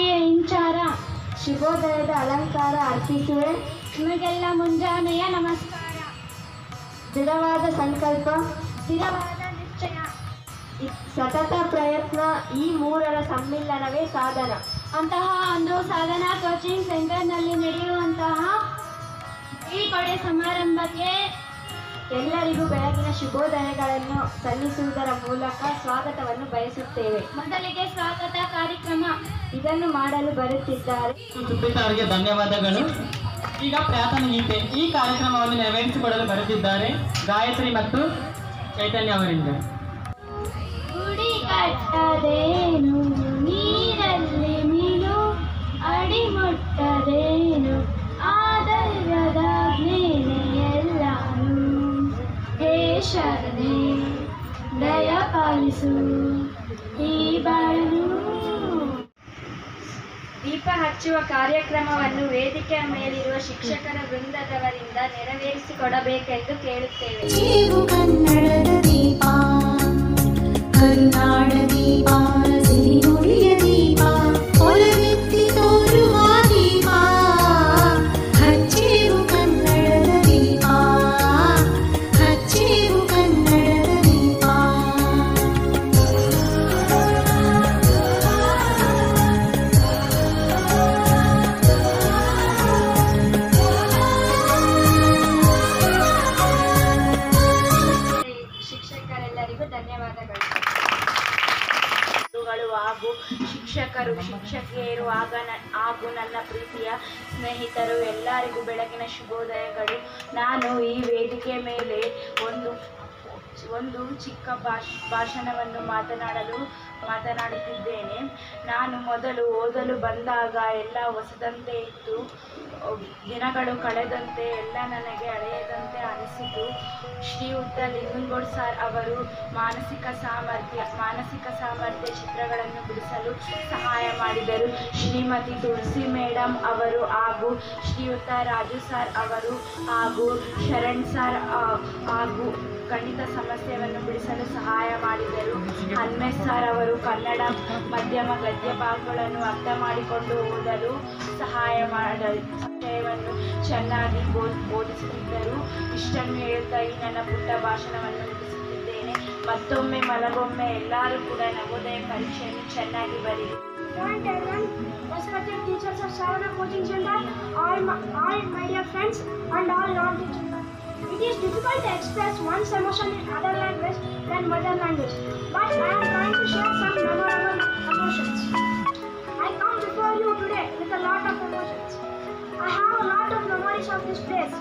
ಶಾಖೆಯ ಇಂಚಾರ ಶುಭೋದಯದ ಅಲಂಕಾರ ಅರ್ಪಿಸುವೆ. ನಿಮಗೆಲ್ಲ ಮುಂಜಾನೆಯ ನಮಸ್ಕಾರ. ದೃಢವಾದ ಸಂಕಲ್ಪ, ಸ್ಥಿರವಾದ ನಿಶ್ಚಯ, ಸತತ ಪ್ರಯತ್ನ, ಈ ಮೂರರ ಸಮ್ಮಿಲನವೇ ಸಾಧನ. ಅಂತಹ ಒಂದು ಸಾಧನಾ ಕೋಚಿಂಗ್ ಸೆಂಟರ್ನಲ್ಲಿ ನಡೆಯುವಂತಹ ಬೀಳ್ಕೊಡೆ ಸಮಾರಂಭಕ್ಕೆ ಎಲ್ಲರಿಗೂ ಬೆಳಗಿನ ಶುಭೋದಯಗಳನ್ನು ಸಲ್ಲಿಸುವುದರ ಮೂಲಕ ಸ್ವಾಗತವನ್ನು ಬಯಸುತ್ತೇವೆ. ಮೊದಲಿಗೆ ಸ್ವಾಗತ ಕಾರ್ಯಕ್ರಮ ಇದನ್ನು ಮಾಡಲು ಬರುತ್ತಿದ್ದಾರೆ ಸುಪ್ರೀತಾ ಅವರಿಗೆ ಧನ್ಯವಾದಗಳು. ಈಗ ಪ್ರಾರ್ಥನಾ ಗೀತೆ ಈ ಕಾರ್ಯಕ್ರಮವನ್ನು ನೆರವೇರಿಸಿಕೊಡಲು ಬರುತ್ತಿದ್ದಾರೆ ಗಾಯತ್ರಿ ಮತ್ತು ಚೈತನ್ಯ ಅವರಿಂದ. ಗುಡಿ ಕಟ್ಟದೇನು ನೀರಲ್ಲಿ ಮೀನು ಅಡಿಮುಟ್ಟದೇನು ಆದರದ ಎಲ್ಲಾನು ದೇಶನೇ ದಯ ಪಾಲಿಸು ಈ ಬಾಳನು. ದೀಪ ಹಚ್ಚುವ ಕಾರ್ಯಕ್ರಮವನ್ನು ವೇದಿಕೆಯ ಮೇಲಿರುವ ಶಿಕ್ಷಕರ ವೃಂದದವರಿಂದ ನೆರವೇರಿಸಿಕೊಡಬೇಕೆಂದು ಕೇಳುತ್ತೇವೆ. ಕನ್ನಡದ ದೀಪ, ಕರುನಾಡ ದೀಪ, ಸಿರಿನುಡಿಯ ದೀಪ, ಒಲವೆತ್ತಿ ತೋರುವ ದೀಪ, ಹಚ್ಚೇವು ಕನ್ನಡದ ದೀಪ, ಹಚ್ಚೇವು ಕನ್ನಡದ ದೀಪ. ಶಿಕ್ಷಕರೆಲ್ಲರಿಗೂ ಧನ್ಯವಾದಗಳು. ಹಾಗೂ ಶಿಕ್ಷಕರು, ಶಿಕ್ಷಕಿಯರು ಹಾಗೂ ನನ್ನ ಪ್ರೀತಿಯ ಸ್ನೇಹಿತರು ಎಲ್ಲರಿಗೂ ಬೆಳಗಿನ ಶುಭೋದಯಗಳು. ನಾನು ಈ ವೇದಿಕೆ ಮೇಲೆ ಒಂದು ಚಿಕ್ಕ ಭಾಷಣವನ್ನು ಮಾತನಾಡುತ್ತಿದ್ದೇನೆ. ನಾನು ಮೊದಲು ಓದಲು ಬಂದಾಗ ಎಲ್ಲ ಹೊಸದಂತೆ ಇತ್ತು. ದಿನಗಳು ಕಳೆದಂತೆ ಎಲ್ಲ ನನಗೆ ಹಳೆಯದಂತೆ ಅನಿಸಿತು. ಶ್ರೀಯುತ ಲಿಂಗನಗೌಡ ಸರ್ ಅವರು ಮಾನಸಿಕ ಸಾಮರ್ಥ್ಯ ಚಿತ್ರಗಳನ್ನು ಬಿಡಿಸಲು ಸಹಾಯ ಮಾಡಿದರು. ಶ್ರೀಮತಿ ತುಳಸಿ ಮೇಡಮ್ ಅವರು ಹಾಗೂ ಶ್ರೀಯುತ ರಾಜು ಸರ್ ಅವರು ಹಾಗೂ ಶರಣ್ ಸರ್ ಹಾಗೂ ಗಣಿತ ಸಮಸ್ಯೆಯನ್ನು ಬಿಡಿಸಲು ಸಹಾಯ ಮಾಡಿದರು. ಹನ್ಮೇಶ್ ಸರ್ ಅವರು ಕನ್ನಡ ಮಧ್ಯಮ ಗದ್ಯ ಭಾಗಗಳನ್ನು ಅರ್ಥ ಮಾಡಿಕೊಂಡು ಓದಲು ಸಹಾಯ ಮಾಡಿದರು. ವಿಷಯವನ್ನು ಚೆನ್ನಾಗಿ ಬೋಧಿಸುತ್ತಿದ್ದರು. ಇಷ್ಟನ್ನು ಹೇಳುತ್ತಾ ಈ ನನ್ನ ಪುಟ್ಟ ಭಾಷಣವನ್ನು ಮುಗಿಸುತ್ತಿದ್ದೇನೆ. ಮತ್ತೊಮ್ಮೆ ಮಲಗೊಮ್ಮೆ ಎಲ್ಲರೂ ಕೂಡ ನವೋದಯ ಪರೀಕ್ಷೆಯನ್ನು ಚೆನ್ನಾಗಿ ಬರೆಯಿರಿ. Respected teachers of Savana Coaching Center, all my dear friends and all non-teaching. It is difficult to express one's emotion in other language than mother language, but I am trying to share some memorable emotions. I come before you today with a lot of emotions. I have a lot of memories of this place,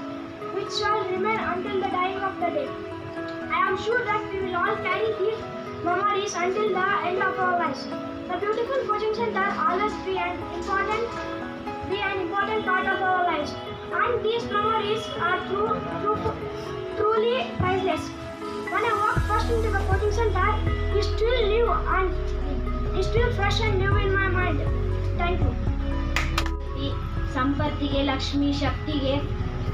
which shall remain until the dying of the day. I am sure that we will all carry these memories until the end of our lives. The beautiful coaching center always be an important part of our lives, and these memories are truly priceless. When I walked first into the coaching center, it still new and it's still fresh and new in my mind. Thank you. ಸಂಪತ್ತಿಗೆ Lakshmi, ಶಕ್ತಿಗೆ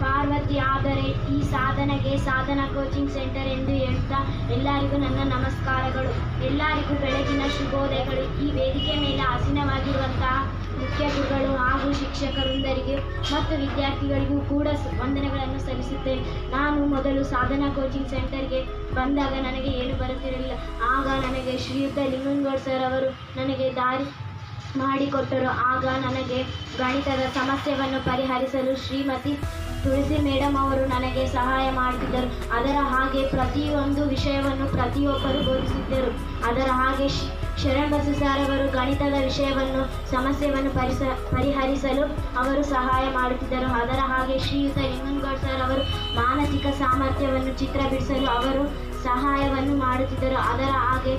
ಪಾರ್ವತಿ, ಆದರೆ ಈ ಸಾಧನೆಗೆ ಸಾಧನಾ coaching centre ಎಂದು ಹೇಳ್ತಾ ಎಲ್ಲರಿಗೂ ನನ್ನ ನಮಸ್ಕಾರಗಳು. ಎಲ್ಲರಿಗೂ ಬೆಳಗಿನ ಶುಭೋದಯಗಳು. ಈ ವೇದಿಕೆ ಮೇಲೆ ಆಸೀನವಾಗಿರುವಂತಹ ಮುಖ್ಯ ಗುರುಗಳು ಹಾಗೂ ಶಿಕ್ಷಕರೊಂದರಿಗೆ ಮತ್ತು ವಿದ್ಯಾರ್ಥಿಗಳಿಗೂ ಕೂಡ ವಂದನೆಗಳನ್ನು ಸಲ್ಲಿಸುತ್ತೇನೆ. ನಾನು ಮೊದಲು ಸಾಧನಾ ಕೋಚಿಂಗ್ ಸೆಂಟರ್ಗೆ ಬಂದಾಗ ನನಗೆ ಏನು ಬರುತ್ತಿರಲಿಲ್ಲ. ಆಗ ನನಗೆ ಶ್ರೀಯುತ ಲಿಂಗನಗೌಡ ಸರ್ ಅವರು ನನಗೆ ದಾರಿ ಮಾಡಿಕೊಟ್ಟರು. ಆಗ ನನಗೆ ಗಣಿತದ ಸಮಸ್ಯೆಯನ್ನು ಪರಿಹರಿಸಲು ಶ್ರೀಮತಿ ತುಳಸಿ ಮೇಡಮ್ ಅವರು ನನಗೆ ಸಹಾಯ ಮಾಡುತ್ತಿದ್ದರು. ಅದರ ಹಾಗೆ ಪ್ರತಿಯೊಂದು ವಿಷಯವನ್ನು ಪ್ರತಿಯೊಬ್ಬರು ಬೋಧಿಸಿದ್ದರು. ಅದರ ಹಾಗೆ ಶರಣ್ ಬಸು ಸರ್ ಅವರು ಗಣಿತದ ಸಮಸ್ಯೆಯನ್ನು ಪರಿಹರಿಸಲು ಅವರು ಸಹಾಯ ಮಾಡುತ್ತಿದ್ದರು. ಅದರ ಹಾಗೆ ಶ್ರೀಯುತ ಲಿಂಗನಗೌಡ ಸರ್ ಅವರು ಮಾನಸಿಕ ಸಾಮರ್ಥ್ಯವನ್ನು ಚಿತ್ರ ಬಿಡಿಸಲು ಅವರು ಸಹಾಯವನ್ನು ಮಾಡುತ್ತಿದ್ದರು. ಅದರ ಹಾಗೆ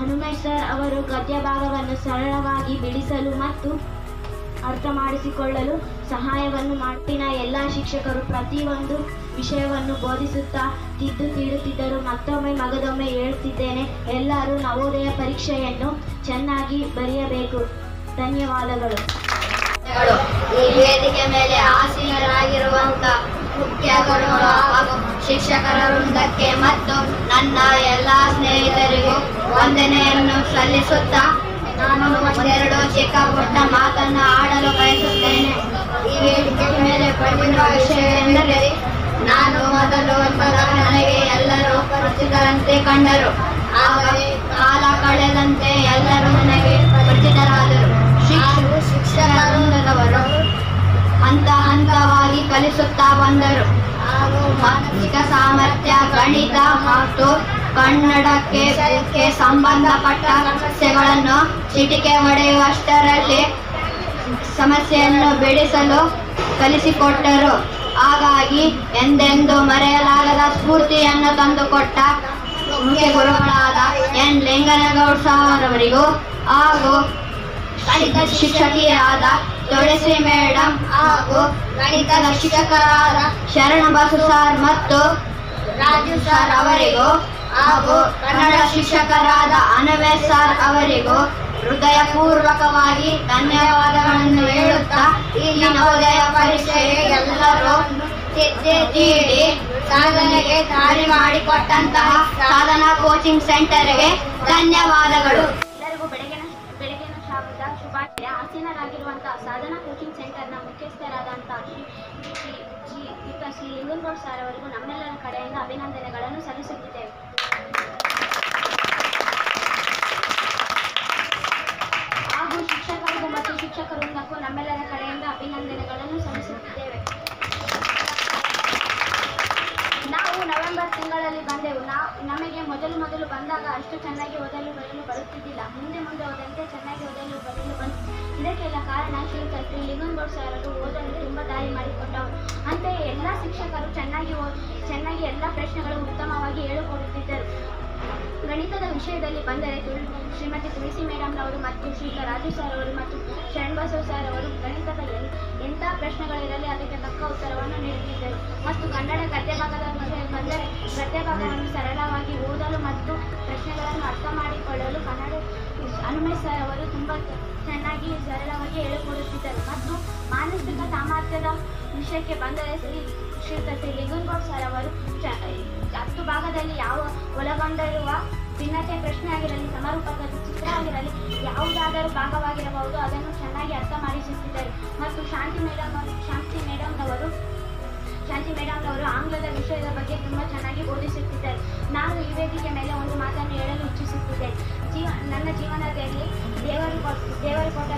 ಹನುಮೇಶ್ ಸರ್ ಅವರು ಗದ್ಯ ಭಾಗವನ್ನು ಸರಳವಾಗಿ ಬಿಡಿಸಲು ಮತ್ತು ಅರ್ಥ ಮಾಡಿಸಿಕೊಳ್ಳಲು ಸಹಾಯವನ್ನು ಮಾಡಿನ ಎಲ್ಲ ಶಿಕ್ಷಕರು ಪ್ರತಿಯೊಂದು ವಿಷಯವನ್ನು ಬೋಧಿಸುತ್ತಾ ತಿದ್ದುತ್ತಿದ್ದರು. ಮತ್ತೊಮ್ಮೆ ಮಗದೊಮ್ಮೆ ಹೇಳುತ್ತಿದ್ದೇನೆ, ಎಲ್ಲರೂ ನವೋದಯ ಪರೀಕ್ಷೆಯನ್ನು ಚೆನ್ನಾಗಿ ಬರೆಯಬೇಕು. ಧನ್ಯವಾದಗಳು. ಈ ವೇದಿಕೆ ಮೇಲೆ ಆಸೀನರಾಗಿರುವಂತಹ ಮುಖ್ಯ ಗುರುಗಳು ಹಾಗೂ ಶಿಕ್ಷಕರ ವೃಂದಕ್ಕೆ ಮತ್ತು ನನ್ನ ಎಲ್ಲ ಸ್ನೇಹಿತರಿಗೂ ವಂದನೆಯನ್ನು ಸಲ್ಲಿಸುತ್ತಾ ನಾನು ಒಂದೆರಡು ಚಿಕ್ಕ ಪುಟ್ಟ ಮೊದಲು ನನಗೆ ಎಲ್ಲರೂ ಪರಿಚಿತರಂತೆ ಕಂಡರು. ಆದರೆ ಕಾಲ ಕಳೆದಂತೆ ಎಲ್ಲರೂ ನನಗೆ ಪರಿಚಿತರಾದರು. ಶಿಕ್ಷಕರವರು ಹಂತ ಹಂತವಾಗಿ ಕಲಿಸುತ್ತಾ ಬಂದರು. ಹಾಗೂ ಮಾನಸಿಕ ಸಾಮರ್ಥ್ಯ, ಗಣಿತ ಮತ್ತು ಕನ್ನಡಕ್ಕೆ ಸಂಬಂಧಪಟ್ಟ ಸಮಸ್ಯೆಗಳನ್ನು ಚಿಟಿಕೆ ಹೊಡೆಯುವಷ್ಟರಲ್ಲಿ ಸಮಸ್ಯೆಯನ್ನು ಬಿಡಿಸಲು ಕಲಿಸಿಕೊಟ್ಟರು. ಹಾಗಾಗಿ ಎಂದೆಂದೂ ಮರೆಯಲಾಗದ ಸ್ಫೂರ್ತಿಯನ್ನು ತಂದುಕೊಟ್ಟ ಮುಖ್ಯ ಗುರುಗಳಾದ ಎನ್ ಲಿಂಗನಗೌಡ ಸಾರ್ ಅವರಿಗೂ ಹಾಗೂ ಗಣಿತ ಶಿಕ್ಷಕಿಯರಾದ ತುಳಸಿ ಮೇಡಮ್ ಹಾಗೂ ಗಣಿತದ ಶಿಕ್ಷಕರಾದ ಶರಣ ಬಸು ಸಾರ್ ಮತ್ತು ರಾಜು ಸರ್ ಅವರಿಗೂ ಹಾಗೂ ಕನ್ನಡ ಶಿಕ್ಷಕರಾದ ಅನವೇ ಸಾರ್ ಅವರಿಗೂ ಹೃದಯಪೂರ್ವಕವಾಗಿ ಧನ್ಯವಾದಗಳನ್ನು ಹೇಳುತ್ತಾ ಈ ನವೋದಯ ಪರೀಕ್ಷೆಗೆ ಎಲ್ಲರೂ ತಿದ್ದಿ ಸಾಧನೆಗೆ ದಾರಿ ಮಾಡಿಕೊಟ್ಟಂತಹ ಸಾಧನಾ ಕೋಚಿಂಗ್ ಸೆಂಟರ್ಗೆ ಧನ್ಯವಾದಗಳು. ಎಲ್ಲರಿಗೂ ಬೆಳಗಿನ ಶಾವದ ಶುಭಾಶಯ. ಆಸೀನರಾಗಿರುವಂತಹ ಸಾಧನಾ ಕೋಚಿಂಗ್ ಸೆಂಟರ್ನ ಮುಖ್ಯಸ್ಥರಾದಂತಹ ಶ್ರೀ ಲಿಂಗನಗೌಡ ಸರ್ ಅವರಿಗೂ ನಮ್ಮೆಲ್ಲರ ಕಡೆಯಿಂದ ಅಭಿನಂದನೆಗಳನ್ನು ಸಲ್ಲಿಸುತ್ತಿದ್ದೇವೆ. ಹಾಗೂ ಶಿಕ್ಷಕರಿಗೂ ಮತ್ತು ಶಿಕ್ಷಕವೃಂದಕ್ಕೂ ನಮ್ಮೆಲ್ಲರ ಕಡೆಯಿಂದ ಅಭಿನಂದನೆಗಳನ್ನು ಸಲ್ಲಿಸುತ್ತಿದ್ದೇವೆ. ನಾವು ನವೆಂಬರ್ ತಿಂಗಳಲ್ಲಿ ಬಂದೆವು. ನಮಗೆ ಮೊದಲು ಬಂದಾಗ ಅಷ್ಟು ಚೆನ್ನಾಗಿ ಓದಲು ಬರೆಯಲು ಬರುತ್ತಿದ್ದಿಲ್ಲ. ಮುಂದೆ ಹೋದಂತೆ ಚೆನ್ನಾಗಿ ಓದಲು ಬರೆಯಲು ಬಂತು. ಇದಕ್ಕೆಲ್ಲ ಕಾರಣ ಶ್ರೀ ಲಿಂಗನಗೌಡ ಸರ್ ಅವರು ಓದಲು ತುಂಬ ದಾರಿ ಮಾಡಿಕೊಟ್ಟವರು. ಅಂತೆಯೇ ಎಲ್ಲ ಶಿಕ್ಷಕರು ಚೆನ್ನಾಗಿ ಎಲ್ಲ ಪ್ರಶ್ನೆಗಳು ಉತ್ತಮವಾಗಿ ಹೇಳಿಕೊಡುತ್ತಿದ್ದರು. ಗಣಿತದ ವಿಷಯದಲ್ಲಿ ಬಂದರೆ ಶ್ರೀಮತಿ ತುಳಸಿ ಮೇಡಮ್ ರವರು ಮತ್ತು ಶ್ರೀಯುತ ರಾಜು ಸರ್ ಅವರು ಮತ್ತು ಶರಣ್ ಬಸವ ಸರ್ ಅವರು ಗಣಿತದ ಎಂಥ ಪ್ರಶ್ನೆಗಳಿರಲಿ ಅದಕ್ಕೆ ತಕ್ಕ ಉತ್ತರವನ್ನು ನೀಡುತ್ತಿದ್ದರು. ಮತ್ತು ಕನ್ನಡ ಗದ್ಯ ಭಾಗದ ವಿಷಯ ಬಂದರೆ ಗದ್ಯ ಭಾಗವನ್ನು ಸರಳವಾಗಿ ಓದಲು ಮತ್ತು ಪ್ರಶ್ನೆಗಳನ್ನು ಅರ್ಥ ಮಾಡಿಕೊಳ್ಳಲು ಕನ್ನಡ ಹನುಮೇ ಸರ್ ಅವರು ತುಂಬ ಚೆನ್ನಾಗಿ ಸರಳವಾಗಿ ಹೇಳಿಕೊಡುತ್ತಿದ್ದರು. ಮತ್ತು ಮಾನಸಿಕ ಸಾಮರ್ಥ್ಯದ ವಿಷಯಕ್ಕೆ ಬಂದರೆ ಶ್ರೀಯುತ ಲಿಂಗನಗೌಡ ಸರ್ ಅವರು 10 ಭಾಗದಲ್ಲಿ ಒಳಗೊಂಡಿರುವ ಭಿನ್ನತೆ ಪ್ರಶ್ನೆ ಆಗಿರಲಿ, ಸಮರೂಪದ ಚಿತ್ರ ಆಗಿರಲಿ, ಯಾವುದಾದರೂ ಭಾಗವಾಗಿರಬಹುದು ಅದನ್ನು ಚೆನ್ನಾಗಿ ಅರ್ಥ ಮಾಡಿಸುತ್ತಿದ್ದರು. ಮತ್ತು ಶಾಂತಿ ಮೇಡಮ್ ರವರು ಆಂಗ್ಲದ ವಿಷಯದ ಬಗ್ಗೆ ತುಂಬ ಚೆನ್ನಾಗಿ ಬೋಧಿಸುತ್ತಿದ್ದರು. ನಾನು ಈ ವೇದಿಕೆ ಮೇಲೆ ಒಂದು ಮಾತನ್ನು ಹೇಳಲು ಇಚ್ಛಿಸುತ್ತಿದ್ದೇನೆ. ನನ್ನ ಜೀವನದಲ್ಲಿ ದೇವರು ಕೊಟ್ಟ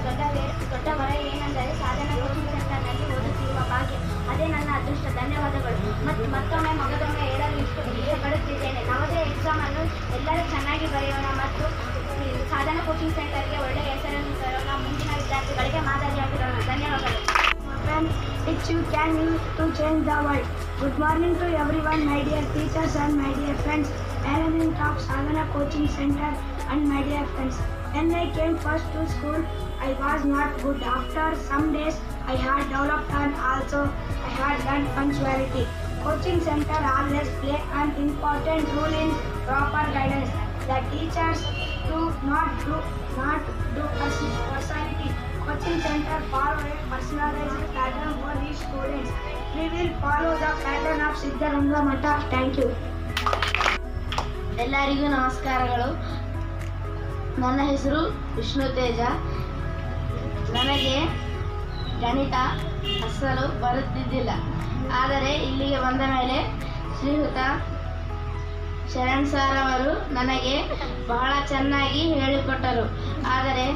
ದೊಡ್ಡ ವರ ಏನೆಂದರೆ ಸಾಧನಾ ಕೋಚಿಂಗ್ ಸೆಂಟರ್ನಲ್ಲಿ ಓದುತ್ತಿರುವ ಭಾಗ್ಯ. ಅದೇ ನನ್ನ ಅದೃಷ್ಟ. ಧನ್ಯವಾದಗಳು. ಮತ್ತು ಮತ್ತೊಮ್ಮೆ ಮಗದೊಮ್ಮೆ ಹೇಳಲು ಇಷ್ಟಪಡುತ್ತಿದ್ದೇನೆ. ನವೋದಯ ಎಕ್ಸಾಮನ್ನು ಎಲ್ಲರೂ ಚೆನ್ನಾಗಿ ಬರೆಯೋಣ ಮತ್ತು ಸಾಧನಾ ಕೋಚಿಂಗ್ ಸೆಂಟರ್ಗೆ ಒಳ್ಳೆಯ ಹೆಸರನ್ನು ತರೋಣ. ಮುಂದಿನ ವಿದ್ಯಾರ್ಥಿಗಳಿಗೆ ಮಾದರಿಯಾಗಿರೋಣ. ಧನ್ಯವಾದಗಳು. Which you can use to change the world. Good morning to everyone, my dear teachers and my dear friends, parents of Sadhana Coaching Center and my dear friends. When I came first to school, I was not good. After some days, I had developed and also I had learned punctuality. Coaching center always play an important role in proper guidance. The teachers do not do personality. Coaching center follow a personalized pattern for these students. We will follow the pattern of Siddharanga Mata. Thank you. ಎಲ್ಲರಿಗೂ ನಮಸ್ಕಾರಗಳು. ನನ್ನ ಹೆಸರು ವಿಷ್ಣು ತೇಜ. ನನಗೆ ಗಣಿತ ಅಸಲು ಬರುತ್ತಿದ್ದಿಲ್ಲ. ಆದರೆ ಇಲ್ಲಿಗೆ ಬಂದ ಮೇಲೆ ಶ್ರೀಯುತ ಶರಣ್ ಸರ್ ಅವರು ನನಗೆ ಬಹಳ ಚೆನ್ನಾಗಿ ಹೇಳಿಕೊಟ್ಟರು. ಆದರೆ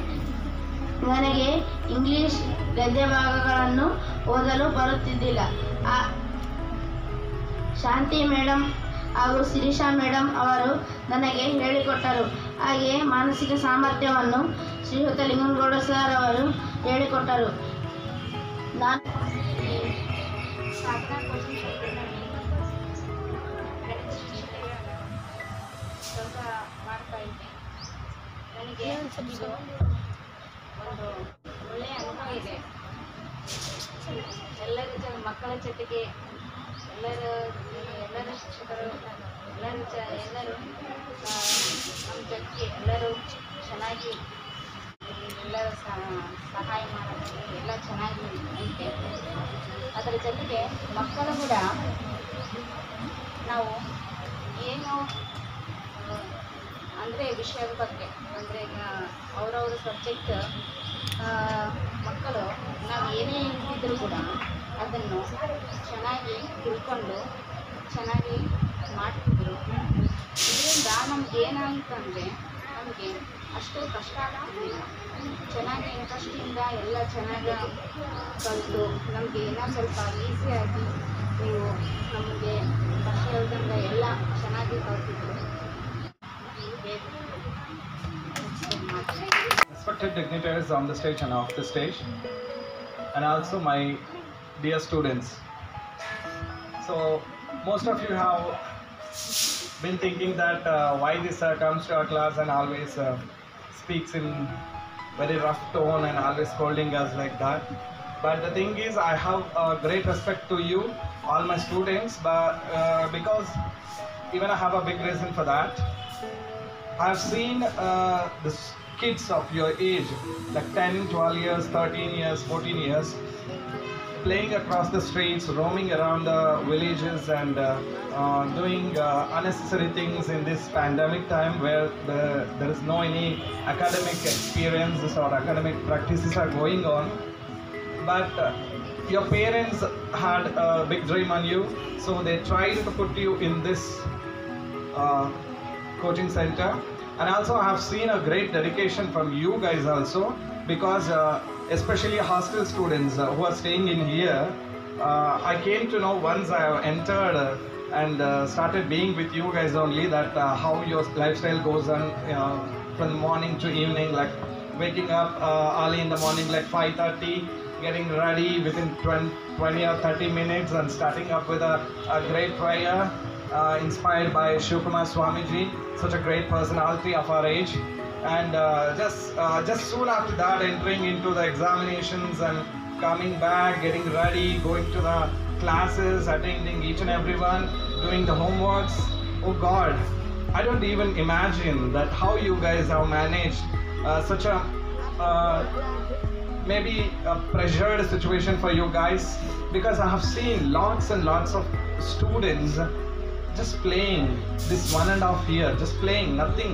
ನನಗೆ ಇಂಗ್ಲಿಷ್ ಗದ್ಯ ಭಾಗಗಳನ್ನು ಓದಲು ಬರುತ್ತಿದ್ದಿಲ್ಲ. ಶಾಂತಿ ಮೇಡಮ್ ಹಾಗೂ ಶಿರೀಷಾ ಮೇಡಮ್ ಅವರು ನನಗೆ ಹೇಳಿಕೊಟ್ಟರು. ಹಾಗೆಯೇ ಮಾನಸಿಕ ಸಾಮರ್ಥ್ಯವನ್ನು ಶ್ರೀಯುತ ಲಿಂಗನಗೌಡ ಸರ್ ಅವರು ಹೇಳಿಕೊಟ್ಟರು. ನಾನು ಸಾಧನಾ ಕೋಚಿಂಗ್ ಸೆಂಟರ್ನಲ್ಲಿ ಕೆಲಸ ಮಾಡ್ತಾ ಇದ್ದೆ. ನನಗೆ ಇದು ಒಂದು ಒಳ್ಳೆಯ ಅನುಭವ ಇದೆ. ಎಲ್ಲರ ಮಕ್ಕಳ ಜೊತೆಗೆ ಎಲ್ಲರ ಶಿಕ್ಷಕರು ಎಲ್ಲರೂ ನಮ್ಮ ಜೊತೆಗೆ ಎಲ್ಲರೂ ಚೆನ್ನಾಗಿ ಎಲ್ಲರೂ ಸಹಾಯ ಮಾಡೋದು ಎಲ್ಲ ಚೆನ್ನಾಗಿ ಐತೆ. ಅದರ ಜೊತೆಗೆ ಮಕ್ಕಳು ಕೂಡ ನಾವು ಏನು ಅಂದರೆ ವಿಷಯದ ಬಗ್ಗೆ ಅಂದರೆ ಅವರವ್ರ ಸಬ್ಜೆಕ್ಟ್ ಮಕ್ಕಳು ನಾವು ಏನೇ ಇದ್ದರೂ ಕೂಡ ಅದನ್ನು ಚೆನ್ನಾಗಿ ತಿಳ್ಕೊಂಡು ಚೆನ್ನಾಗಿ ಮಾಡ್ತಿದ್ರು. ಇದರಿಂದ ನಮ್ಗೆ ಏನಾಯ್ತಂದರೆ ನಮಗೆ ಅಷ್ಟು ಕಷ್ಟ ಆಗ್ತಿಲ್ಲ. ಚೆನ್ನಾಗಿ ಇಂಟ್ರೆಸ್ಟಿಂದ ಎಲ್ಲ ಚೆನ್ನಾಗಿ ಕಲಿತು ನಮಗೆ ಏನೋ ಸ್ವಲ್ಪ ಈಸಿಯಾಗಿ ನೀವು ನಮಗೆ ಕಷ್ಟ ಹೇಳ್ದಂಗೆ ಎಲ್ಲ ಚೆನ್ನಾಗಿ ಕಲ್ತಿದ್ರು. Respected dignitaries on the stage and off the stage, and also my dear students. So most of you have been thinking that why this comes to our class and always speaks in very rough tone and always scolding us like that. But the thing is, I have great respect to you, all my students, but because even I have a big reason for that. I have seen the kids of your age, like 10, 12 years, 13 years, 14 years, playing across the streets, roaming around the villages and doing unnecessary things in this pandemic time where there is no any academic experiences or academic practices are going on. But your parents had a big dream on you, so they tried to put you in this coaching center. And also I have seen a great dedication from you guys also, because especially hostel students who are staying in here, I came to know once I have entered and started being with you guys only, that how your lifestyle goes on from morning to evening, like waking up early in the morning like 5:30, getting ready within 20 or 30 minutes and starting up with a great prayer inspired by Shivkumar Swamiji, such a great personality of our age. And just soon after that, entering into the examinations and coming back, getting ready, going to the classes, attending each and every one, doing the homeworks. Oh God, I don't even imagine that how you guys have managed such a maybe a pressured situation for you guys, because I have seen lots and lots of students just playing this 1.5 year, just playing nothing,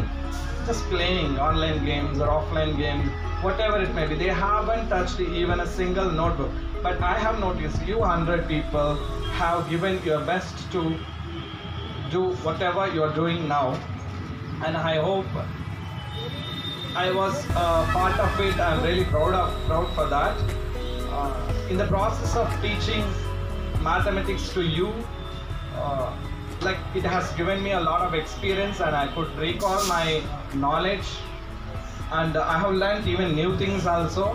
just playing online games or offline games, whatever it may be. They haven't touched even a single notebook. But I have noticed you 100 people have given your best to do whatever you are doing now, and I hope I was part of it. I'm really proud for that. In the process of teaching mathematics to you, like it has given me a lot of experience, and I could recall my knowledge, and I have learned even new things also.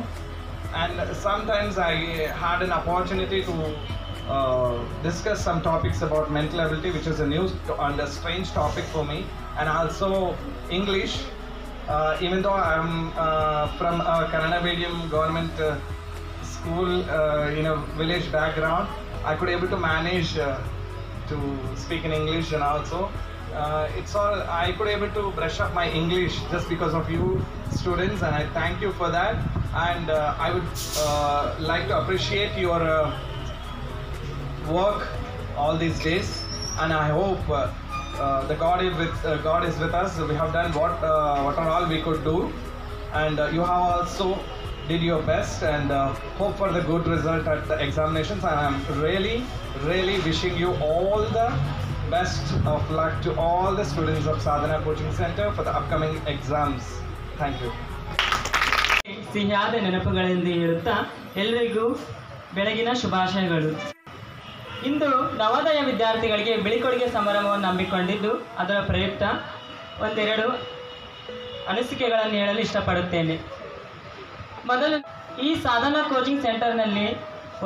And sometimes I had an opportunity to discuss some topics about mental ability, which is a new and a strange topic for me, and also English. Even though I'm from a Kannada medium government school in a village background, I could able to manage to speak in English, and also I could able to brush up my English just because of you students, and I thank you for that. And I would like to appreciate your work all these days, and I hope God is with us. We have done what all we could do, and you have also did your best, and hope for the good result at the examinations. And I'm really wishing you all the best of luck to all the students of Sadhana Coaching Center for the upcoming exams. Thank you. ಸಿಹಿಯಾದ ನೆನಪುಗಳಿಂದ ಹೇಳುತ್ತಾ ಎಲ್ಲರಿಗೂ ಬೆಳಗಿನ ಶುಭಾಶಯಗಳು. ಇಂದು ನವೋದಯ ವಿದ್ಯಾರ್ಥಿಗಳಿಗೆ ಬೀಳ್ಕೊಡುಗೆ ಸಮಾರಂಭವನ್ನು ಹಮ್ಮಿಕೊಂಡಿದ್ದು, ಅದರ ಪ್ರಯುಕ್ತ ಒಂದೆರಡು ಅನಿಸಿಕೆಗಳನ್ನು ಹೇಳಲು ಇಷ್ಟಪಡುತ್ತೇನೆ. ಮೊದಲು, ಈ ಸಾಧನಾ ಕೋಚಿಂಗ್ ಸೆಂಟರ್ನಲ್ಲಿ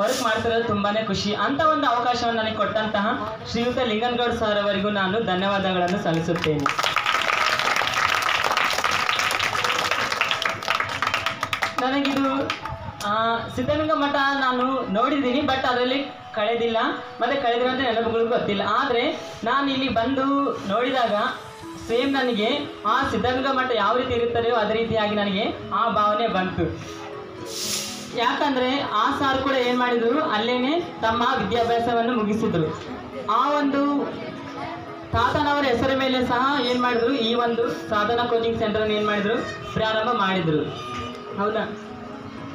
ವರ್ಕ್ ಮಾಡ್ತಿರೋದು ತುಂಬಾ ಖುಷಿ. ಅಂಥ ಒಂದು ಅವಕಾಶವನ್ನು ನನಗೆ ಕೊಟ್ಟಂತಹ ಶ್ರೀಯುತ ಲಿಂಗನಗೌಡ ಸರ್ ಅವರಿಗೂ ನಾನು ಧನ್ಯವಾದಗಳನ್ನು ಸಲ್ಲಿಸುತ್ತೇನೆ. ನನಗಿದು ಸಿದ್ಧಗಂಗಾ ಮಠ ನಾನು ನೋಡಿದ್ದೀನಿ, ಬಟ್ ಅದರಲ್ಲಿ ಕಳೆದಿಲ್ಲ, ಮತ್ತು ಕಳೆದಿರೋಂಥ ನೆನಪುಗಳು ಗೊತ್ತಿಲ್ಲ. ಆದರೆ ನಾನು ಇಲ್ಲಿ ಬಂದು ನೋಡಿದಾಗ ಸೇಮ್ ನನಗೆ ಆ ಸಿದ್ಧಗಂಗಾ ಮಠ ಯಾವ ರೀತಿ ಇರುತ್ತದೆಯೋ ಅದೇ ರೀತಿಯಾಗಿ ನನಗೆ ಆ ಭಾವನೆ ಬಂತು. ಯಾಕಂದರೆ ಆ ಸಾರ್ ಕೂಡ ಏನು ಮಾಡಿದರು, ಅಲ್ಲೇ ತಮ್ಮ ವಿದ್ಯಾಭ್ಯಾಸವನ್ನು ಮುಗಿಸಿದರು. ಆ ಒಂದು ತಾತನವರ ಹೆಸರ ಮೇಲೆ ಸಹ ಏನು ಮಾಡಿದರು, ಈ ಒಂದು ಸಾಧನಾ ಕೋಚಿಂಗ್ ಸೆಂಟರನ್ನು ಏನು ಮಾಡಿದರು, ಪ್ರಾರಂಭ ಮಾಡಿದರು. ಹೌದಾ?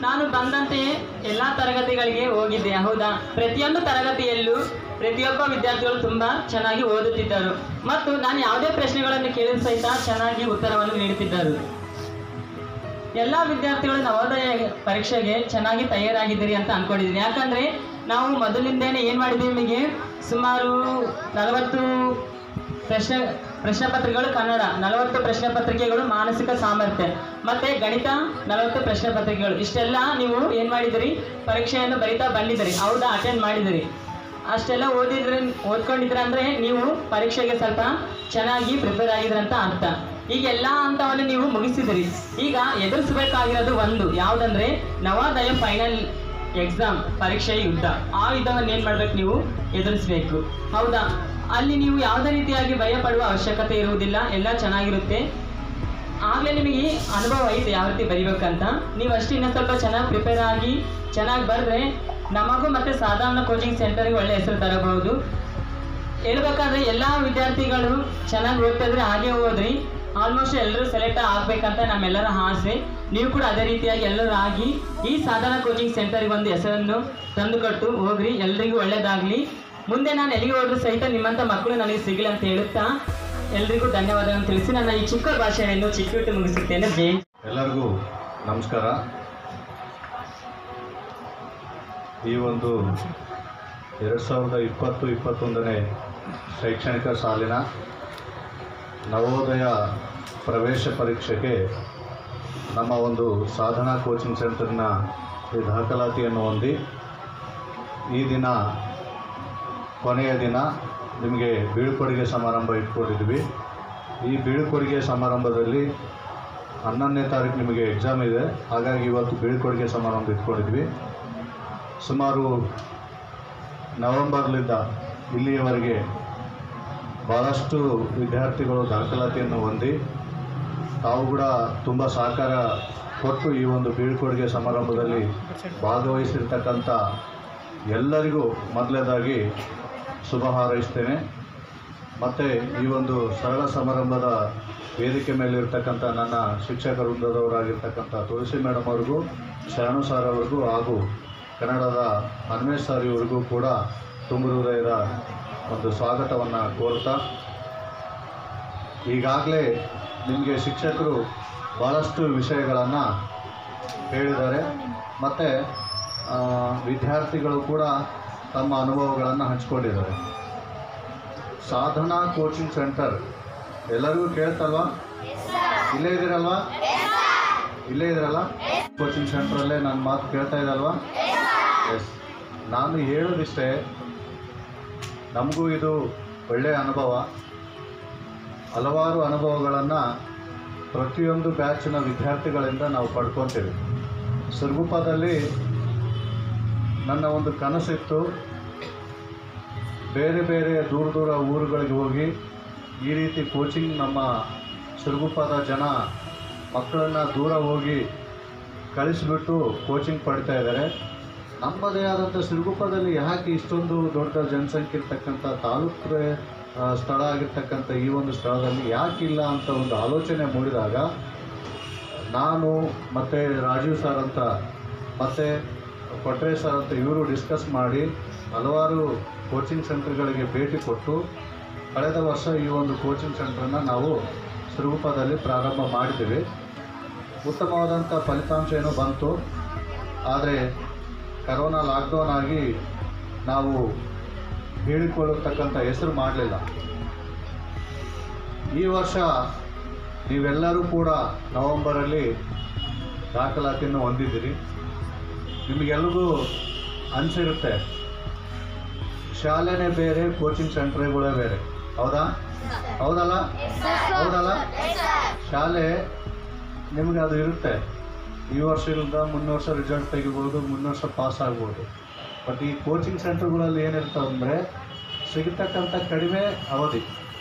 ನಾನು ಬಂದಂತೆಯೇ ಎಲ್ಲ ತರಗತಿಗಳಿಗೆ ಹೋಗಿದ್ದೆ. ಹೌದಾ, ಪ್ರತಿಯೊಂದು ತರಗತಿಯಲ್ಲೂ ಪ್ರತಿಯೊಬ್ಬ ವಿದ್ಯಾರ್ಥಿಗಳು ತುಂಬ ಚೆನ್ನಾಗಿ ಓದುತ್ತಿದ್ದರು ಮತ್ತು ನಾನು ಯಾವುದೇ ಪ್ರಶ್ನೆಗಳನ್ನು ಕೇಳಿದ ಸಹಿತ ಚೆನ್ನಾಗಿ ಉತ್ತರವನ್ನು ನೀಡುತ್ತಿದ್ದರು. ಎಲ್ಲ ವಿದ್ಯಾರ್ಥಿಗಳು ನವೋದಯ ಪರೀಕ್ಷೆಗೆ ಚೆನ್ನಾಗಿ ತಯಾರಾಗಿದ್ದೀರಿ ಅಂತ ಅಂದ್ಕೊಂಡಿದ್ದೀನಿ. ಯಾಕಂದರೆ ನಾವು ಮೊದಲಿಂದನೇ ಏನು ಮಾಡಿದ್ದೀವಿ, ನಿಮಗೆ ಸುಮಾರು 40 ಪ್ರಶ್ನೆ ಪತ್ರಿಕೆಗಳು ಕನ್ನಡ, 40 ಪ್ರಶ್ನೆ ಪತ್ರಿಕೆಗಳು ಮಾನಸಿಕ ಸಾಮರ್ಥ್ಯ ಮತ್ತು ಗಣಿತ 40 ಪ್ರಶ್ನೆ ಪತ್ರಿಕೆಗಳು, ಇಷ್ಟೆಲ್ಲ ನೀವು ಏನು ಮಾಡಿದಿರಿ, ಪರೀಕ್ಷೆಯನ್ನು ಬರೀತಾ ಬಂದಿದ್ದೀರಿ. ಹೌದಾ, ಅಟೆಂಡ್ ಮಾಡಿದಿರಿ. ಅಷ್ಟೆಲ್ಲ ಓದ್ಕೊಂಡಿದ್ರೆ ಅಂದರೆ ನೀವು ಪರೀಕ್ಷೆಗೆ ಸ್ವಲ್ಪ ಚೆನ್ನಾಗಿ ಪ್ರಿಪೇರ್ ಆಗಿದ್ರಿ ಅಂತ ಅರ್ಥ. ಈಗ ಎಲ್ಲ ಹಂತವನ್ನು ನೀವು ಮುಗಿಸಿದಿರಿ. ಈಗ ಎದುರಿಸಬೇಕಾಗಿರೋದು ಒಂದು ಯಾವುದಂದರೆ ನವೋದಯ ಫೈನಲ್ ಎಕ್ಸಾಮ್ ಪರೀಕ್ಷೆ ಯುದ್ಧ. ಆ ಯುದ್ಧವನ್ನು ಏನು ಮಾಡಬೇಕು, ನೀವು ಎದುರಿಸಬೇಕು. ಹೌದಾ, ಅಲ್ಲಿ ನೀವು ಯಾವುದೇ ರೀತಿಯಾಗಿ ಭಯ ಪಡುವ ಅವಶ್ಯಕತೆ ಇರುವುದಿಲ್ಲ, ಎಲ್ಲ ಚೆನ್ನಾಗಿರುತ್ತೆ. ಆಗಲೇ ನಿಮಗೆ ಅನುಭವ ಐತೆ ಯಾವ ರೀತಿ ಬರೀಬೇಕಂತ. ನೀವು ಅಷ್ಟು ಇನ್ನೂ ಸ್ವಲ್ಪ ಚೆನ್ನಾಗಿ ಪ್ರಿಪೇರ್ ಆಗಿ ಚೆನ್ನಾಗಿ ಬರೆದ್ರೆ ನಮಗೂ ಮತ್ತು ಸಾಧಾರಣ ಕೋಚಿಂಗ್ ಸೆಂಟರ್ಗೆ ಒಳ್ಳೆ ಹೆಸರು ತರಬಹುದು. ಹೇಳ್ಬೇಕಾದ್ರೆ ಎಲ್ಲ ವಿದ್ಯಾರ್ಥಿಗಳು ಚೆನ್ನಾಗಿ ಓದ್ತಾಯಿದ್ರೆ ಹಾಗೆ ಹೋದ್ರಿ ಆಲ್ಮೋಸ್ಟ್ ಎಲ್ಲರೂ ಸೆಲೆಕ್ಟ್ ಆಗಬೇಕಂತ ನಮ್ಮೆಲ್ಲರ ಆಸೆ. ನೀವು ಕೂಡ ಅದೇ ರೀತಿಯಾಗಿ ಎಲ್ಲರೂ ಆಗಿ ಈ ಸಾಧಾರಣ ಕೋಚಿಂಗ್ ಸೆಂಟರ್ಗೆ ಒಂದು ಹೆಸರನ್ನು ತಂದುಕೊಟ್ಟು ಹೋಗ್ರಿ. ಎಲ್ರಿಗೂ ಒಳ್ಳೆಯದಾಗಲಿ. ಮುಂದೆ ನಾನು ಎಲ್ಲಿಗೆ ಹೋದ್ರೂ ಸಹಿತ ನಿಮ್ಮಂಥ ಮಕ್ಕಳು ನನಗೆ ಸಿಗಲಿ ಅಂತ ಹೇಳುತ್ತಾ ಎಲ್ರಿಗೂ ಧನ್ಯವಾದಗಳನ್ನು ತಿಳಿಸಿ ನನ್ನ ಈ ಚಿಕ್ಕ ಭಾಷೆಯನ್ನು ಚಿಕ್ಕಬಿಟ್ಟು ಮುಗಿಸುತ್ತೇನೆ. ಎಲ್ಲರಿಗೂ ನಮಸ್ಕಾರ. ಈ ಒಂದು 2020-21ನೇ ಶೈಕ್ಷಣಿಕ ಸಾಲಿನ ನವೋದಯ ಪ್ರವೇಶ ಪರೀಕ್ಷೆಗೆ ನಮ್ಮ ಒಂದು ಸಾಧನಾ ಕೋಚಿಂಗ್ ಸೆಂಟರ್ನ ಈ ದಾಖಲಾತಿಯನ್ನು ಹೊಂದಿ ಈ ದಿನ ಕೊನೆಯ ದಿನ ನಿಮಗೆ ಬೀಳ್ಕೊಡುಗೆ ಸಮಾರಂಭ ಇಟ್ಕೊಂಡಿದ್ವಿ. ಈ ಬೀಳ್ಕೊಡುಗೆ ಸಮಾರಂಭದಲ್ಲಿ 11ನೇ ತಾರೀಕು ನಿಮಗೆ ಎಕ್ಸಾಮ್ ಇದೆ. ಹಾಗಾಗಿ ಇವತ್ತು ಬೀಳ್ಕೊಡುಗೆ ಸಮಾರಂಭ ಇಟ್ಕೊಂಡಿದ್ವಿ. ಸುಮಾರು ನವೆಂಬರ್ಲಿಂದ ಇಲ್ಲಿಯವರೆಗೆ ಭಾಳಷ್ಟು ವಿದ್ಯಾರ್ಥಿಗಳು ದಾಖಲಾತಿಯನ್ನು ಹೊಂದಿ ತಾವು ಕೂಡ ತುಂಬ ಸಹಕಾರ ಕೊಟ್ಟು ಈ ಒಂದು ಬೀಳ್ಕೊಡುಗೆ ಸಮಾರಂಭದಲ್ಲಿ ಭಾಗವಹಿಸಿರ್ತಕ್ಕಂಥ ಎಲ್ಲರಿಗೂ ಮೊದಲನೇದಾಗಿ ಶುಭ ಹಾರೈಸ್ತೇನೆ. ಮತ್ತು ಈ ಒಂದು ಸರಳ ಸಮಾರಂಭದ ವೇದಿಕೆ ಮೇಲಿರ್ತಕ್ಕಂಥ ನನ್ನ ಶಿಕ್ಷಕ ವೃಂದದವರಾಗಿರ್ತಕ್ಕಂಥ ತುಳಸಿ ಮೇಡಮ್ ಅವ್ರಿಗೂ, ಶರಣು ಸಾರ್ ಅವ್ರಿಗೂ ಹಾಗೂ ಕನ್ನಡದ ಅನ್ವೇಷ್ ಸಾರ್ ಇವರಿಗೂ ಕೂಡ ತುಂಬ ಹೃದಯದ ಒಂದು ಸ್ವಾಗತವನ್ನು ಕೋರ್ತಾ, ಈಗಾಗಲೇ ನಿಮಗೆ ಶಿಕ್ಷಕರು ಭಾಳಷ್ಟು ವಿಷಯಗಳನ್ನು ಹೇಳಿದ್ದಾರೆ ಮತ್ತು ವಿದ್ಯಾರ್ಥಿಗಳು ಕೂಡ ತಮ್ಮ ಅನುಭವಗಳನ್ನು ಹಂಚ್ಕೊಂಡಿದ್ದಾರೆ. ಸಾಧನಾ ಕೋಚಿಂಗ್ ಸೆಂಟರ್ ಎಲ್ಲರಿಗೂ ಕೇಳ್ತಲ್ವಾ? ಇಲ್ಲೇ ಇದ್ದೀರಲ್ವಾ? ಇಲ್ಲೇ ಇದ್ದೀರಲ್ಲ? ಕೋಚಿಂಗ್ ಸೆಂಟ್ರಲ್ಲೇ ನನ್ನ ಮಾತು ಕೇಳ್ತಾ ಇದ್ದಲ್ವಾ? ಎಸ್. ನಾನು ಹೇಳೋದಿಷ್ಟೇ, ನಮಗೂ ಇದು ಒಳ್ಳೆಯ ಅನುಭವ. ಹಲವಾರು ಅನುಭವಗಳನ್ನು ಪ್ರತಿಯೊಂದು ಬ್ಯಾಚಿನ ವಿದ್ಯಾರ್ಥಿಗಳಿಂದ ನಾವು ಪಡ್ಕೊತೀವಿ. ಸಿರುಗುಪ್ಪದಲ್ಲಿ ನನ್ನ ಒಂದು ಕನಸಿತ್ತು, ಬೇರೆ ಬೇರೆ ದೂರ ದೂರ ಊರುಗಳಿಗೆ ಹೋಗಿ ಈ ರೀತಿ ಕೋಚಿಂಗ್ ನಮ್ಮ ಸಿರುಗುಪ್ಪದ ಜನ ಮಕ್ಕಳನ್ನು ದೂರ ಹೋಗಿ ಕಳಿಸಿಬಿಟ್ಟು ಕೋಚಿಂಗ್ ಪಡ್ತಾ ಇದ್ದಾರೆ. ನಮ್ಮದೇ ಆದಂಥ ಸಿರುಗುಪ್ಪದಲ್ಲಿ ಯಾಕೆ ಇಷ್ಟೊಂದು ದೊಡ್ಡ ಜನಸಂಖ್ಯೆ ಇರ್ತಕ್ಕಂಥ ತಾಲೂಕು ಸ್ಥಳ ಆಗಿರ್ತಕ್ಕಂಥ ಈ ಒಂದು ಸ್ಥಳದಲ್ಲಿ ಯಾಕಿಲ್ಲ ಅಂತ ಒಂದು ಆಲೋಚನೆ ಮೂಡಿದಾಗ ನಾನು ಮತ್ತು ರಾಜೀವ್ ಸರ್ ಅಂತ ಮತ್ತು ಕೊಟ್ರೆ ಸರ್ ಅಂತ ಇವರು ಡಿಸ್ಕಸ್ ಮಾಡಿ ಹಲವಾರು ಕೋಚಿಂಗ್ ಸೆಂಟರ್ಗಳಿಗೆ ಭೇಟಿ ಕೊಟ್ಟು ಕಳೆದ ವರ್ಷ ಈ ಒಂದು ಕೋಚಿಂಗ್ ಸೆಂಟ್ರನ್ನು ನಾವು ಸಿರುಗುಪ್ಪದಲ್ಲಿ ಪ್ರಾರಂಭ ಮಾಡಿದ್ದೀವಿ. ಉತ್ತಮವಾದಂಥ ಫಲಿತಾಂಶ ಏನೋ ಬಂತು. ಆದರೆ ಕರೋನಾ ಲಾಕ್ಡೌನ್ ಆಗಿ ನಾವು ಹೇಳಿಕೊಳ್ಳತಕ್ಕಂಥ ಹೆಸರು ಮಾಡಲಿಲ್ಲ. ಈ ವರ್ಷ ನೀವೆಲ್ಲರೂ ಕೂಡ ನವೆಂಬರಲ್ಲಿ ದಾಖಲಾತಿಯನ್ನು ಹೊಂದಿದ್ದೀರಿ. ನಿಮಗೆಲ್ಲರಿಗೂ ಅನಿಸಿರುತ್ತೆ ಶಾಲೆನೇ ಬೇರೆ, ಕೋಚಿಂಗ್ ಸೆಂಟರ್ಗಳೇ ಬೇರೆ. ಹೌದಾ? ಹೌದಲ್ಲ? ಹೌದಲ್ಲ? ಶಾಲೆ ನಿಮಗೆ ಅದು ಇರುತ್ತೆ. ಈ ವರ್ಷದಿಂದ ಮುಂದಿನ ವರ್ಷ ರಿಸಲ್ಟ್ ತೆಗಿಬೋದು, ಮುಂದಿನ ವರ್ಷ ಪಾಸ್ ಆಗ್ಬೋದು. ಬಟ್ ಈ ಕೋಚಿಂಗ್ ಸೆಂಟರ್ಗಳಲ್ಲಿ ಏನಿರ್ತವೆ ಅಂದರೆ ಸಿಗತಕ್ಕಂಥ ಕಡಿಮೆ ಅವಧಿ.